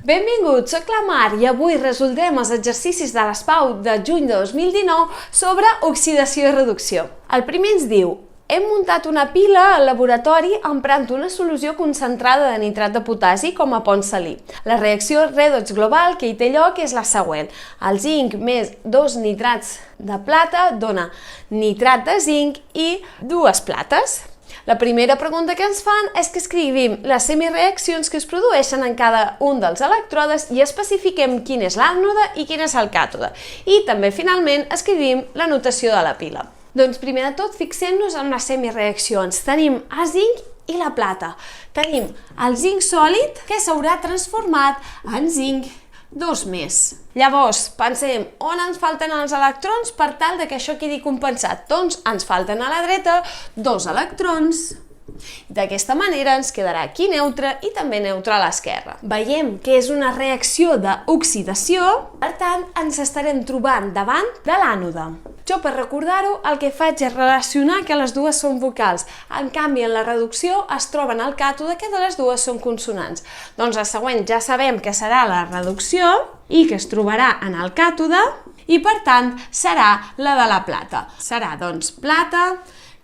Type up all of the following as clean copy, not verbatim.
Benvinguts, soc la Mar i avui resoldrem els exercicis de l'ESPAU de juny de 2019 sobre oxidació i reducció. El primer ens diu: hem muntat una pila al laboratori emprant una solució concentrada de nitrat de potasi com a pont salí. La reacció redox global que hi té lloc és la següent. El zinc més 2 nitrats de plata dona nitrat de zinc i 2 plates. La primera pregunta que ens fan és que escrivim les semireaccions que es produeixen en cada un dels elèctrodes i especifiquem quin és l'ànode i quin és el càtode. I també, finalment, escrivim la notació de la pila. Doncs primer de tot fixem-nos en les semireaccions. Tenim el zinc i la plata. Tenim el zinc sòlid que s'haurà transformat en zinc 2+. Llavors, pensem on ens falten els electrons per tal que això quedi compensat. Doncs ens falten a la dreta 2 electrons. D'aquesta manera ens quedarà aquí neutre i també neutre a l'esquerra. Veiem que és una reacció d'oxidació, per tant ens estarem trobant davant de l'ànode. Jo, per recordar-ho, el que faig és relacionar que les dues són vocals. En canvi, en la reducció es troben al càtode que de les dues són consonants. Doncs la següent ja sabem que serà la reducció i que es trobarà en el càtode i, per tant, serà la de la plata. Serà, doncs, plata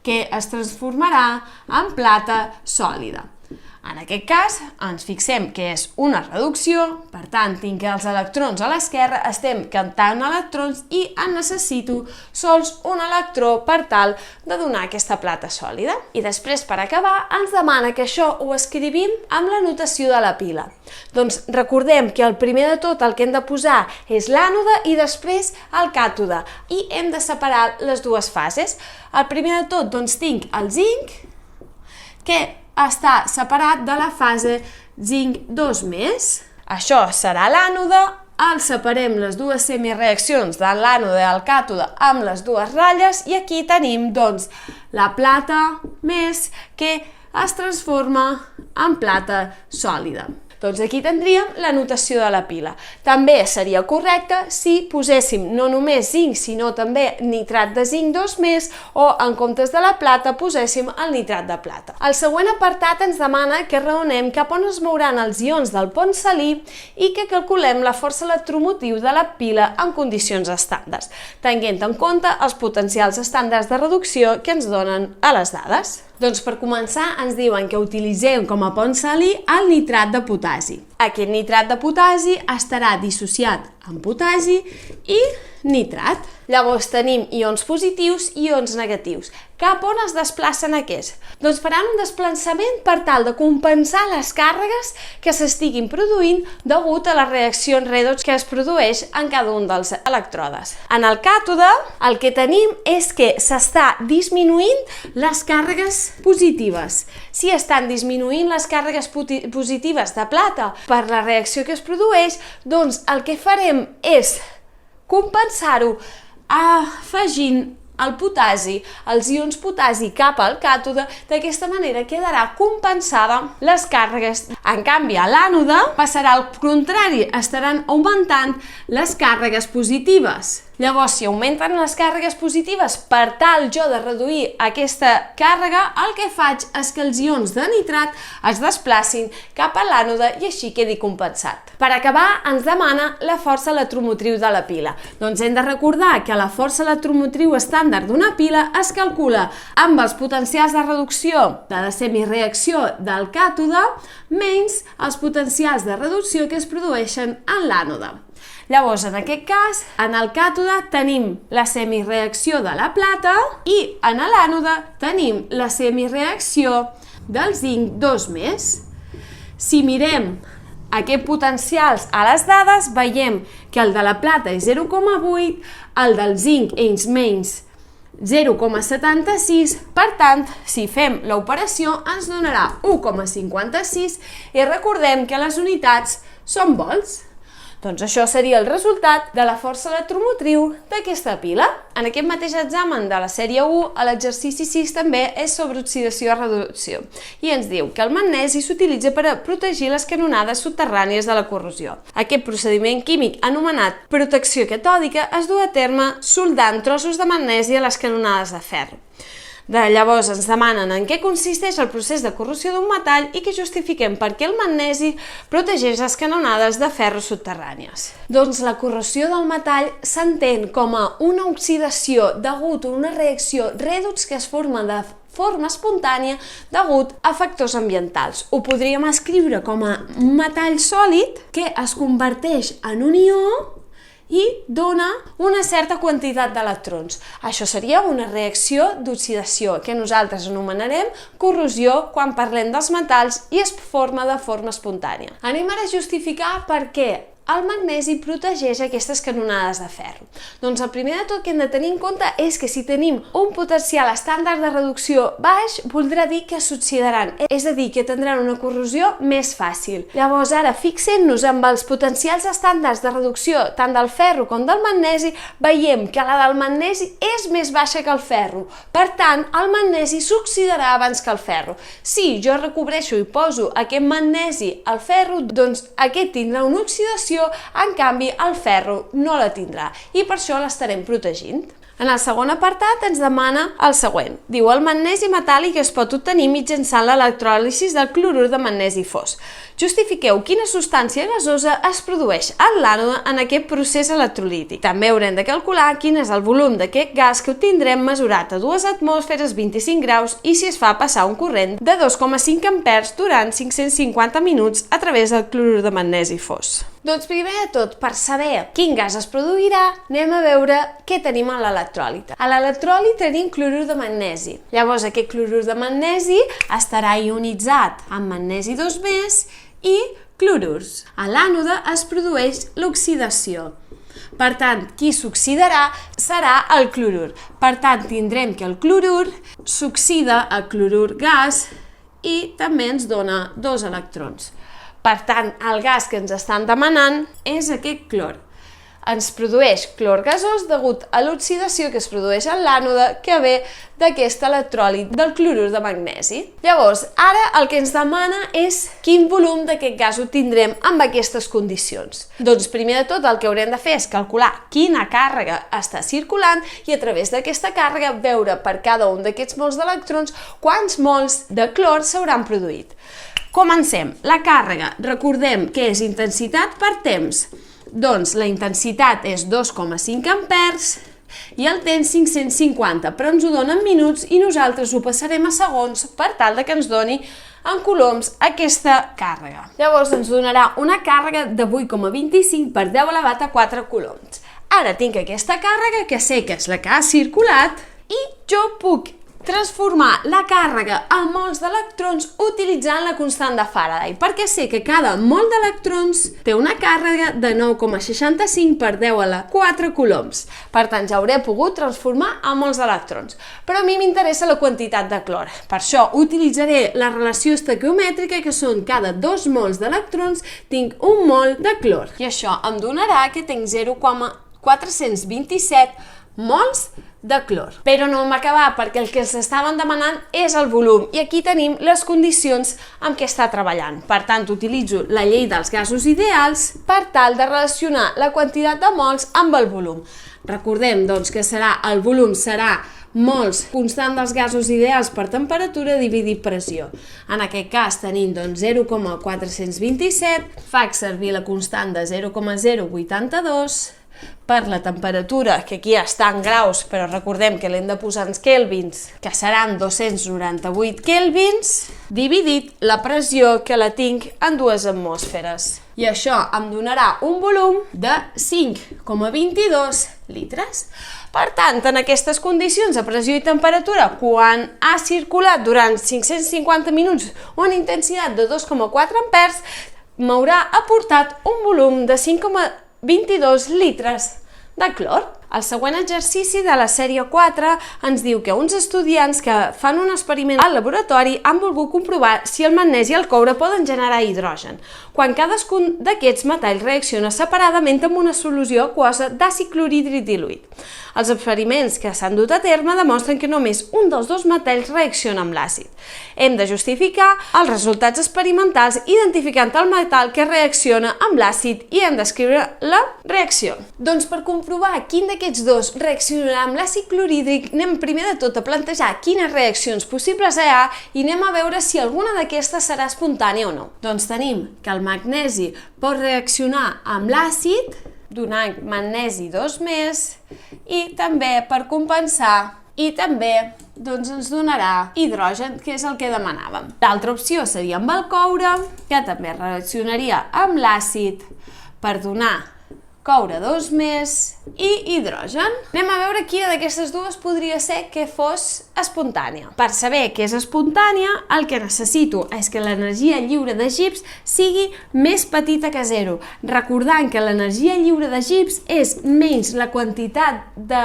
que es transformarà en plata sòlida. En aquest cas, ens fixem que és una reducció, per tant, tinc els electrons a l'esquerra, estem cantant electrons i en necessito sols un electró per tal de donar aquesta plata sòlida. I després, per acabar, ens demana que això ho escrivim amb la notació de la pila. Doncs recordem que el primer de tot el que hem de posar és l'ànode i després el càtode i hem de separar les dues fases. El primer de tot, doncs, tinc el zinc, que està separat de la fase zinc 2+. Això serà l'ànode, separem les dues semireaccions de l'ànode i el càtode amb les dues ratlles i aquí tenim, doncs, la plata més que es transforma en plata sòlida. Doncs aquí tindríem la notació de la pila. També seria correcte si poséssim no només zinc, sinó també nitrat de zinc 2+, o en comptes de la plata poséssim el nitrat de plata. El següent apartat ens demana que raonem cap on es mouran els ions del pont salí i que calculem la força electromotriu de la pila en condicions estàndards, tenint en compte els potencials estàndards de reducció que ens donen a les dades. Doncs per començar ens diuen que utilitzem com a pont salí el nitrat de potasi. Aquest nitrat de potasi estarà dissociat en potasi i nitrat. Llavors tenim ions positius i ions negatius. Cap on es desplacen aquests? Doncs faran un desplaçament per tal de compensar les càrregues que s'estiguin produint degut a les reaccions redox que es produeix en cada un dels elèctrodes. En el càtode el que tenim és que s'està disminuint les càrregues positives. Si estan disminuint les càrregues positives de plata per la reacció que es produeix, doncs el que farem és compensar-ho afegint el potasi, els ions potasi cap al càtode, d'aquesta manera quedarà compensada les càrregues. En canvi, a l'ànode passarà al contrari, estaran augmentant les càrregues positives. Llavors, si augmenten les càrregues positives per tal jo de reduir aquesta càrrega, el que faig és que els ions de nitrat es desplacin cap a l'ànode i així quedi compensat. Per acabar, ens demana la força electromotriu de la pila. Doncs hem de recordar que la força electromotriu estàndard d'una pila es calcula amb els potencials de reducció de la semireacció del càtode menys els potencials de reducció que es produeixen en l'ànode. Llavors, en aquest cas, en el càtode tenim la semireacció de la plata i en l'ànode tenim la semireacció del zinc 2+. Si mirem aquests potencials a les dades, veiem que el de la plata és 0,8, el del zinc és menys 0,76, per tant, si fem l'operació ens donarà 1,56 i recordem que les unitats són volts. Doncs això seria el resultat de la força electromotriu d'aquesta pila. En aquest mateix examen de la sèrie 1, l'exercici 6 també és sobre oxidació i reducció. I ens diu que el magnesi s'utilitza per a protegir les canonades subterrànies de la corrosió. Aquest procediment químic anomenat protecció catòdica es du a terme soldant trossos de magnesi a les canonades de ferro. Llavors ens demanen en què consisteix el procés de corrosió d'un metall i que justifiquem per què el magnesi protegeix les canonades de ferro subterrànies. Doncs la corrosió del metall s'entén com a una oxidació degut a una reacció redox que es forma de forma espontània degut a factors ambientals. Ho podríem escriure com a un metall sòlid que es converteix en un ió i dona una certa quantitat d'electrons. Això seria una reacció d'oxidació, que nosaltres anomenarem corrosió quan parlem dels metalls i es forma de forma espontània. Anem ara a justificar per què el magnesi protegeix aquestes canonades de ferro. Doncs el primer de tot que hem de tenir en compte és que si tenim un potencial estàndard de reducció baix, voldrà dir que s'oxidaran, és a dir, que tindran una corrosió més fàcil. Llavors ara, fixem-nos amb els potencials estàndards de reducció tant del ferro com del magnesi, veiem que la del magnesi és més baixa que el ferro. Per tant, el magnesi s'oxidarà abans que el ferro. Si jo recobreixo i poso aquest magnesi al ferro, doncs aquest tindrà una oxidació, en canvi el ferro no la tindrà i per això l'estarem protegint. En el segon apartat ens demana el següent. Diu, el magnesi metàl·lic es pot obtenir mitjançant l'electròlisi del clorur de magnesi fos. Justifiqueu quina substància gasosa es produeix en l'ànode en aquest procés electrolític. També haurem de calcular quin és el volum d'aquest gas que obtindrem mesurat a 2 atmosferes, 25 graus i si es fa passar un corrent de 2,5 amperes durant 550 minuts a través del clorur de magnesi fos. Doncs primer de tot, per saber quin gas es produirà, anem a veure què tenim a l'electròlit. A l'electròlit tenim clorur de magnesi. Llavors aquest clorur de magnesi estarà ionitzat amb magnesi 2+ i clorurs. A l'ànode es produeix l'oxidació. Per tant, qui s'oxidarà serà el clorur. Per tant, tindrem que el clorur s'oxida a clorur gas i també ens dona 2 electrons. Per tant, el gas que ens estan demanant és aquest clor. Ens produeix clor gasós degut a l'oxidació que es produeix en l'ànode que ve d'aquest electròlit del clorur de magnesi. Llavors, ara el que ens demana és quin volum d'aquest gas obtindrem amb aquestes condicions. Doncs primer de tot el que haurem de fer és calcular quina càrrega està circulant i a través d'aquesta càrrega veure per cada un d'aquests mols d'electrons quants mols de clor s'hauran produït. Comencem. La càrrega, recordem que és intensitat per temps. Doncs la intensitat és 2,5 amperes i el temps 550, però ens ho dona en minuts i nosaltres ho passarem a segons per tal que ens doni en coulombs aquesta càrrega. Llavors ens donarà una càrrega de 8,25 per 10 elevat a 4 coulombs. Ara tinc aquesta càrrega que sé que és la que ha circulat i jo puc transformar la càrrega en mols d'electrons utilitzant la constant de Faraday, perquè sé que cada mol d'electrons té una càrrega de 9,65 per 10 a la 4 coulombs. Per tant, ja hauré pogut transformar en mols d'electrons. Però a mi m'interessa la quantitat de clor. Per això utilitzaré la relació estequiomètrica, que són cada 2 mols d'electrons tinc un mol de clor. I això em donarà que tinc 0,427 mols de clor. Però no hem acabat perquè el que ens estaven demanant és el volum i aquí tenim les condicions amb què està treballant. Per tant, utilitzo la llei dels gasos ideals per tal de relacionar la quantitat de mols amb el volum. Recordem, doncs, que el volum serà mols constant dels gasos ideals per temperatura dividit pressió. En aquest cas tenim 0,427, faig servir la constant de 0,082 per la temperatura, que aquí està en graus, però recordem que l'hem de posar en kelvins, que seran 298 kelvins, dividit la pressió, que la tinc en 2 atmosferes. I això em donarà un volum de 5,22 litres. Per tant, en aquestes condicions de pressió i temperatura, quan ha circulat durant 550 minuts una intensitat de 2,4 amperes, m'haurà aportat un volum de 5,22 litres de clor. El següent exercici de la sèrie 4 ens diu que uns estudiants que fan un experiment al laboratori han volgut comprovar si el magnesi i el coure poden generar hidrogen, quan cadascun d'aquests metalls reacciona separadament amb una solució aquosa d'àcid clorhídric diluït. Els experiments que s'han dut a terme demostren que només un dels 2 metalls reacciona amb l'àcid. Hem de justificar els resultats experimentals identificant el metall que reacciona amb l'àcid i hem d'escriure la reacció. Doncs per comprovar quin d'aquests aquests dos reaccionaran amb l'àcid clorhídric, anem primer de tot a plantejar quines reaccions possibles hi ha i anem a veure si alguna d'aquestes serà espontània o no. Doncs tenim que el magnesi pot reaccionar amb l'àcid, donant magnesi 2+, i també per compensar, i també ens donarà hidrogen, que és el que demanàvem. L'altra opció seria amb el coure, que també reaccionaria amb l'àcid per donar coure 2+ i hidrogen. Anem a veure quina d'aquestes dues podria ser que fos espontània. Per saber que és espontània, el que necessito és que l'energia lliure de Gibbs sigui més petita que 0. Recordant que l'energia lliure de Gibbs és menys la quantitat de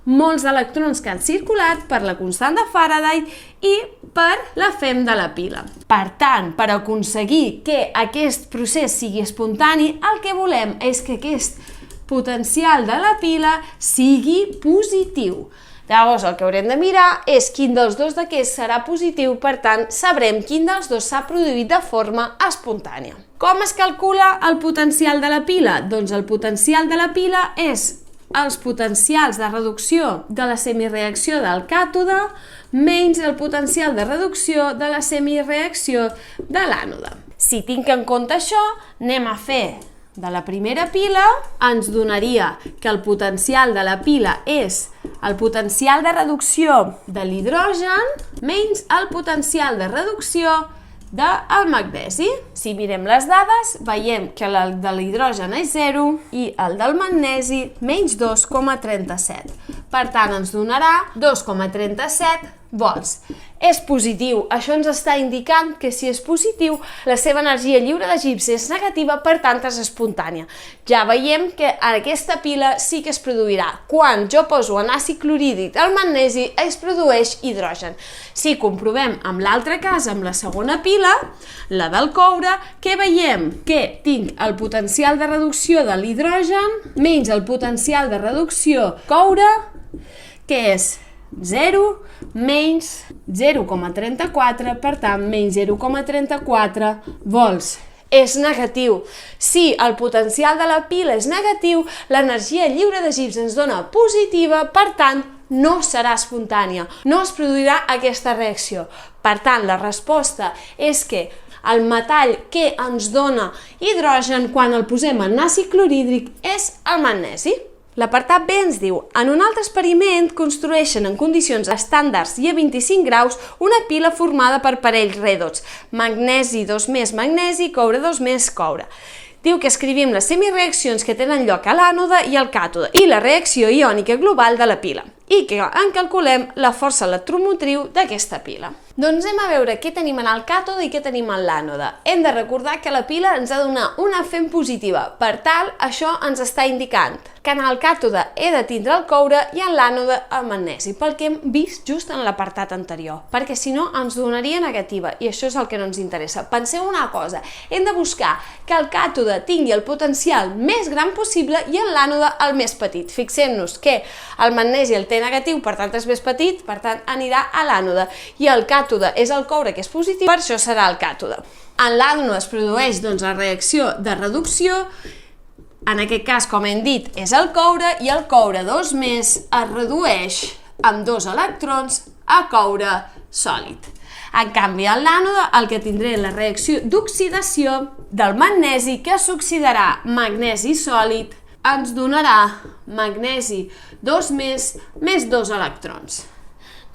molts d'electrons que han circulat per la constant de Faraday i per la fem de la pila. Per tant, per aconseguir que aquest procés sigui espontani, el que volem és que aquest potencial de la pila sigui positiu. Llavors, el que haurem de mirar és quin dels dos d'aquests serà positiu, per tant, sabrem quin dels dos s'ha produït de forma espontània. Com es calcula el potencial de la pila? Doncs el potencial de la pila és els potencials de reducció de la semireacció del càtode menys el potencial de reducció de la semireacció de l'ànode. Si tinc en compte això, anem a fer de la primera pila, ens donaria que el potencial de la pila és el potencial de reducció de l'hidrogen menys el potencial de reducció del magnesi. Si mirem les dades, veiem que el de l'hidrogen és 0 i el del magnesi menys 2,37. Per tant, ens donarà 2,37 volts. És positiu. Això ens està indicant que si és positiu, la seva energia lliure de Gibbs és negativa, per tant és espontània. Ja veiem que aquesta pila sí que es produirà. Quan jo poso en àcid clorhídric el magnesi, es produeix hidrogen. Si comprovem amb l'altre cas, amb la segona pila, la del coure, què veiem? Que tinc el potencial de reducció de l'hidrogen menys el potencial de reducció coure, que és 0 menys 0,34, per tant, menys 0,34 volts. És negatiu. Si el potencial de la pila és negatiu, l'energia lliure de Gibbs ens dona positiva, per tant, no serà espontània, no es produirà aquesta reacció. Per tant, la resposta és que el metall que ens dona hidrogen quan el posem en àcid clorhídric és el magnesi. L'apartat B ens diu: en un altre experiment construeixen en condicions estàndards i a 25 graus una pila formada per parells redots, magnesi 2+ magnesi, coure 2+ coure. Diu que escrivim les semireaccions que tenen lloc a l'ànode i al càtode i la reacció iònica global de la pila i que en calculem la força electromotriu d'aquesta pila. Doncs anem a veure què tenim en el càtode i què tenim en l'ànode. Hem de recordar que la pila ens ha de donar una fem positiva, per tant, això ens està indicant que en el càtode he de tindre el coure i en l'ànode el magnesi, pel que hem vist just en l'apartat anterior, perquè si no ens donaria negativa i això és el que no ens interessa. Penseu una cosa, hem de buscar que el càtode tingui el potencial més gran possible i en l'ànode el més petit. Fixem-nos que el magnesi el té negatiu, per tant és més petit, per tant anirà a l'ànode, i el càtode és el coure que és positiu, per això serà el càtode. En l'ànode es produeix la reacció de reducció, en aquest cas, com hem dit, és el coure, i el coure 2+ es redueix amb 2 electrons a coure sòlid. En canvi, en l'ànode el que tindré la reacció d'oxidació del magnesi, que s'oxidarà magnesi sòlid, ens donarà magnesi 2+ més 2 electrons.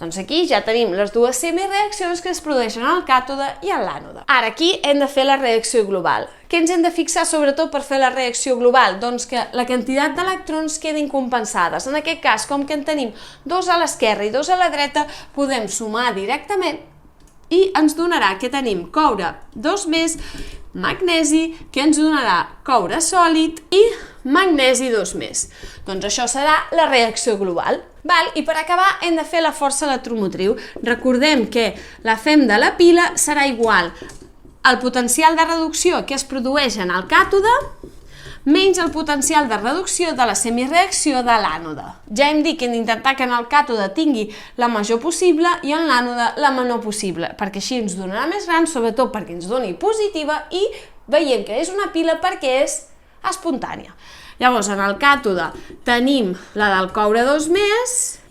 Doncs aquí ja tenim les dues semireaccions que es produeixen en el càtode i en l'ànode. Ara aquí hem de fer la reacció global. Què ens hem de fixar sobretot per fer la reacció global? Doncs que la quantitat d'electrons quedin compensades. En aquest cas, com que en tenim 2 a l'esquerra i 2 a la dreta, podem sumar directament i ens donarà que tenim coure 2+, magnesi, que ens donarà coure sòlid, i magnesi 2+. Doncs això serà la reacció global. I per acabar hem de fer la força electromotriu. Recordem que la fem de la pila serà igual al potencial de reducció que es produeix en el càtode menys el potencial de reducció de la semireacció de l'ànode. Ja hem dit que hem d'intentar que en el càtode tingui la major possible i en l'ànode la menor possible, perquè així ens donarà més gran, sobretot perquè ens doni positiva, i veiem que és una pila perquè és espontània. Llavors, en el càtode tenim la del coure 2+,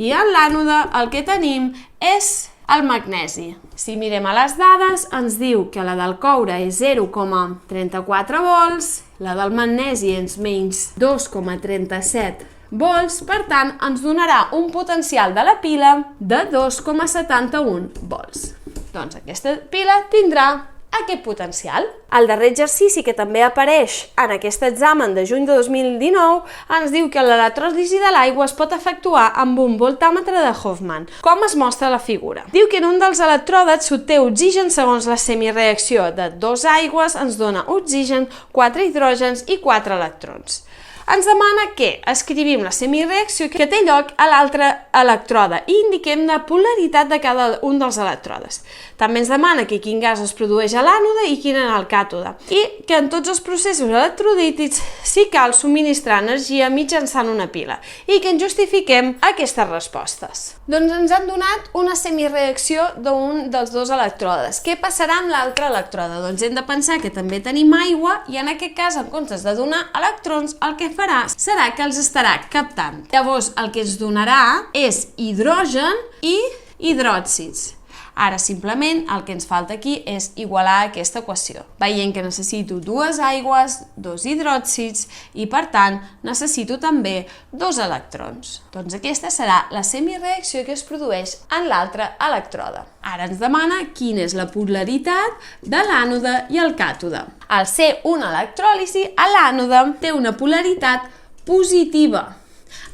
i en l'ànode el que tenim és el magnesi. Si mirem a les dades, ens diu que la del coure és 0,34 volts, la del magnesi és menys 2,37 volts, per tant, ens donarà un potencial de la pila de 2,71 volts. Doncs aquesta pila tindrà aquest potencial. El darrer exercici que també apareix en aquest examen de juny de 2019 ens diu que l'electròlisi de l'aigua es pot efectuar amb un voltàmetre de Hofmann, com es mostra a la figura. Diu que en un dels electròdets s'obté oxigen segons la semireacció de 2 aigües ens dona oxigen, 4 hidrògens i 4 electrons. Ens demana que escrivim la semireacció que té lloc a l'altre elèctrode i indiquem la polaritat de cada un dels elèctrodes. També ens demana que quin gas es produeix a l'ànode i quin en el càtode, i que en tots els processos electrolítics s'hi cal subministrar energia mitjançant una pila, i que en justifiquem aquestes respostes. Doncs ens han donat una semireacció d'un dels dos elèctrodes. Què passarà amb l'altre elèctrode? Doncs hem de pensar que també tenim aigua i en aquest cas, en comptes de donar electrons, el que farà serà que els estarà captant. Llavors, el que ens donarà és hidrogen i hidròxids. Ara, simplement, el que ens falta aquí és igualar aquesta equació. Veiem que necessito 2 aigües, 2 hidròxids i, per tant, necessito també 2 electrons. Doncs aquesta serà la semireacció que es produeix en l'altre elèctrode. Ara ens demana quina és la polaritat de l'ànode i el càtode. Al ser una electròlisi, l'ànode té una polaritat positiva.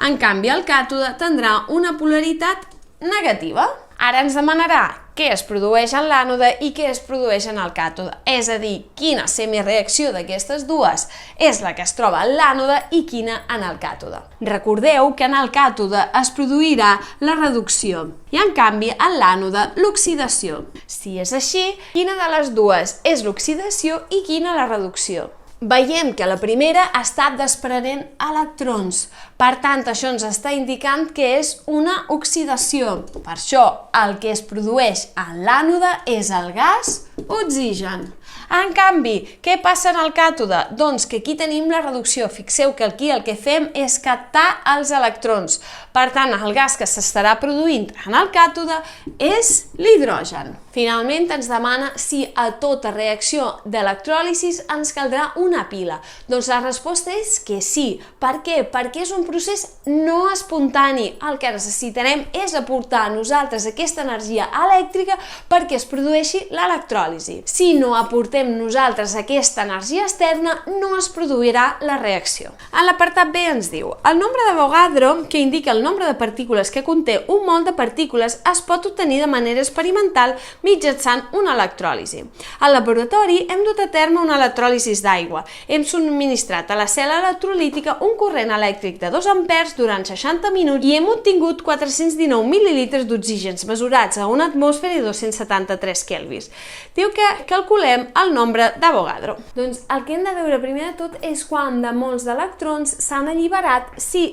En canvi, el càtode tindrà una polaritat negativa. Ara ens demanarà què es produeix en l'ànode i què es produeix en el càtode, és a dir, quina semireacció d'aquestes dues és la que es troba en l'ànode i quina en el càtode. Recordeu que en el càtode es produirà la reducció i, en canvi, en l'ànode l'oxidació. Si és així, quina de les dues és l'oxidació i quina la reducció? Veiem que la primera està desprenent electrons, per tant, això ens està indicant que és una oxidació. Per això, el que es produeix en l'ànode és el gas oxigen. En canvi, què passa en el càtode? Doncs que aquí tenim la reducció. Fixeu que aquí el que fem és captar els electrons. Per tant, el gas que s'estarà produint en el càtode és l'hidrogen. Finalment, ens demana si a tota reacció d'electròlisi ens caldrà una pila. Doncs la resposta és que sí. Per què? Perquè és un procés no espontani. El que necessitarem és aportar a nosaltres aquesta energia elèctrica perquè es produeixi l'electròlisi. Si no aportem nosaltres aquesta energia externa, no es produirà la reacció. En l'apartat B ens diu: el nombre d'Avogadro, que indica el nombre de partícules que conté un mol de partícules, es pot obtenir de manera experimental mitjançant una electròlisi. Al laboratori hem dut a terme una electròlisi d'aigua. Hem subministrat a la cel·la electrolítica un corrent elèctric de 2 ampers durant 60 minuts i hem obtingut 419 mil·lilitres d'oxígens mesurats a una atmosfera i 273 kelvins. Diu que calculem el nombre d'Avogadro. Doncs el que hem de veure primer de tot és quant de mols d'electrons s'han alliberat si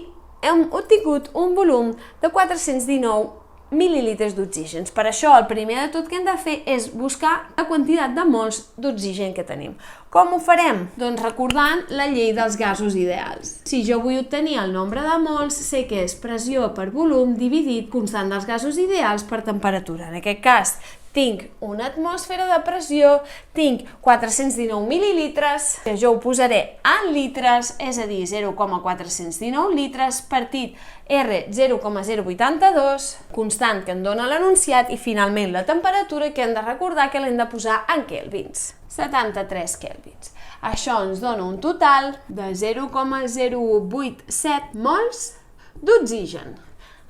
hem obtingut un volum de 419 mil·lilitres d'oxígens. Per això, el primer de tot que hem de fer és buscar la quantitat de mols d'oxigen que tenim. Com ho farem? Doncs recordant la llei dels gasos ideals. Si jo vull obtenir el nombre de mols, sé que és pressió per volum dividit constant dels gasos ideals per temperatura. En aquest cas, tinc una atmosfera de pressió, tinc 419 mil·lilitres, que jo ho posaré en litres, és a dir, 0,419 litres, partit R 0,082, constant que em dona l'enunciat, i finalment la temperatura, que hem de recordar que l'hem de posar en kelvins, 73 kelvins. Això ens dona un total de 0,087 mols d'oxigen.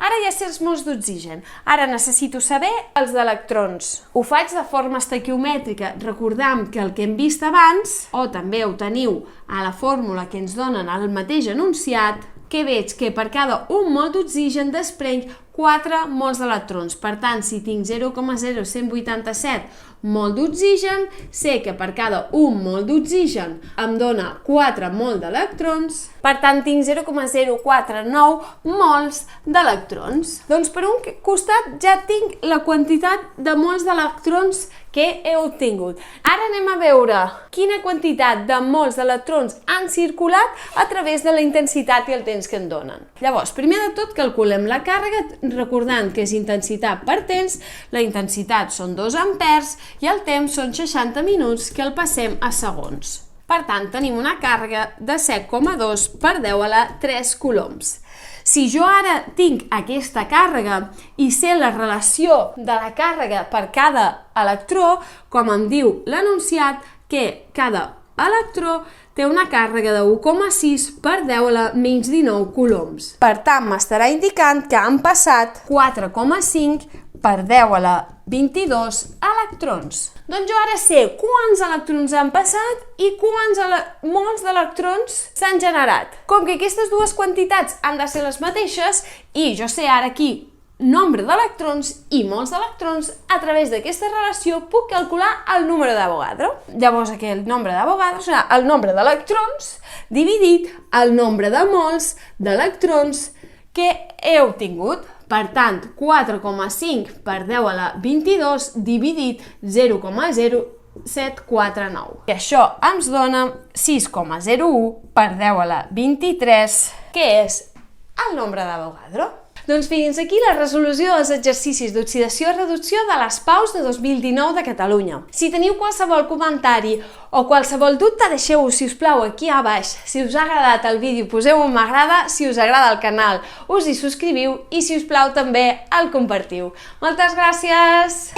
Ara ja sé els mols d'oxigen. Ara necessito saber els d'electrons. Ho faig de forma estequiomètrica, recordant que el que hem vist abans, o també ho teniu a la fórmula que ens donen el mateix enunciat, que veig que per cada un mol d'oxigen desprenc 4 mols d'electrons. Per tant, si tinc 0,0187 mol d'oxigen, sé que per cada 1 mol d'oxigen em dona 4 mol d'electrons, per tant tinc 0,049 mols d'electrons. Doncs per un costat ja tinc la quantitat de mols d'electrons que he obtingut. Ara anem a veure quina quantitat de mols d'electrons han circulat a través de la intensitat i el temps que en donen. Llavors, primer de tot calculem la càrrega, recordant que és intensitat per temps, la intensitat són 2 ampers i el temps són 60 minuts, que el passem a segons. Per tant, tenim una càrrega de 7,2 per 10 a la 3 coulombs. Si jo ara tinc aquesta càrrega i sé la relació de la càrrega per cada electró, com em diu l'enunciat, que cada electró té una càrrega de 1,6 per 10 a la menys 19 coulombs. Per tant, m'estarà indicant que han passat 4,5 per 10 a la 22 electrons. Doncs jo ara sé quants electrons han passat i quants mols d'electrons s'han generat. Com que aquestes dues quantitats han de ser les mateixes i jo sé ara aquí nombre d'electrons i mols d'electrons, a través d'aquesta relació puc calcular el número d'Avogadro. Llavors aquest nombre d'Avogadro serà el nombre d'electrons dividit el nombre de mols d'electrons que he obtingut. Per tant, 4,5 per 10 a la 22 dividit 0,0749. I això ens dona 6,01 per 10 a la 23, que és el nombre d'Avogadro. Doncs fins aquí la resolució dels exercicis d'oxidació i reducció de les PAUs de 2019 de Catalunya. Si teniu qualsevol comentari o qualsevol dubte, deixeu-ho, si us plau, aquí a baix. Si us ha agradat el vídeo, poseu un m'agrada, si us agrada el canal, us hi subscriviu i, si us plau, també el compartiu. Moltes gràcies!